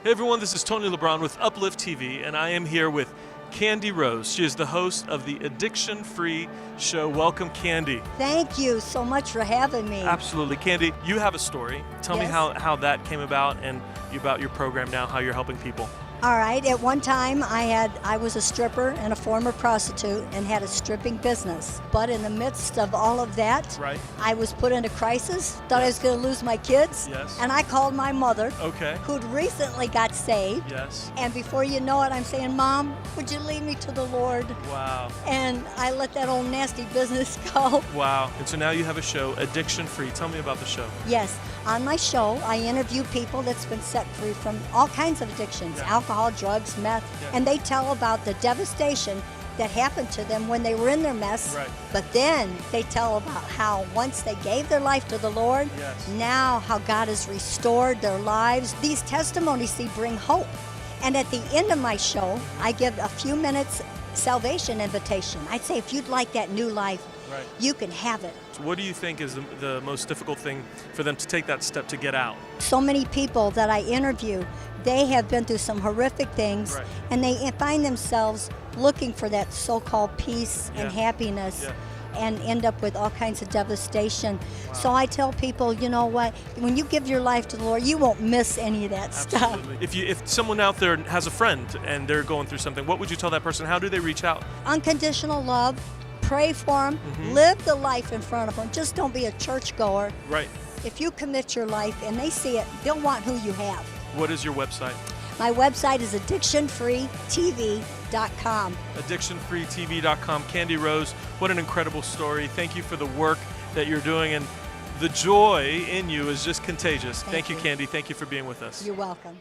Hey everyone, this is Tony LeBron with Upliftv, and I am here with Kandi Rose. She is the host of the Addiction-Free Show. Welcome, Kandi. Thank you so much for having me. Absolutely. Kandi, you have a story. Tell me how that came about and about your program now, how you're helping people. All right, at one time I was a stripper and a former prostitute and had a stripping business. But in the midst of all of that, right, I was put into crisis, thought I was going to lose my kids. Yes. And I called my mother, okay, who'd recently got saved. Yes. And before you know it, I'm saying, Mom, would you lead me to the Lord? Wow. And I let that old nasty business go. Wow. And so now you have a show, Addiction Free. Tell me about the show. Yes. On my show, I interview people that's been set free from all kinds of addictions, alcohol, drugs, meth, and they tell about the devastation that happened to them when they were in their mess. Right. But then they tell about how once they gave their life to the Lord, now how God has restored their lives. These testimonies, see, bring hope. And at the end of my show, I give a few minutes salvation invitation. I'd say if you'd like that new life, you can have it. What do you think is the most difficult thing for them to take that step to get out? So many people that I interview, they have been through some horrific things, and they find themselves looking for that so-called peace and happiness, and end up with all kinds of devastation. So I tell people, you know what, when you give your life to the Lord, you won't miss any of that stuff. If someone out there has a friend and they're going through something, what would you tell that person? How do they reach out? Unconditional love. Pray for them, live the life in front of them. Just don't be a churchgoer. Right. If you commit your life and they see it, they'll want who you have. What is your website? My website is addictionfreetv.com. Addictionfreetv.com. Kandi Rose, what an incredible story. Thank you for the work that you're doing, and the joy in you is just contagious. Thank you, Kandi. Thank you for being with us. You're welcome.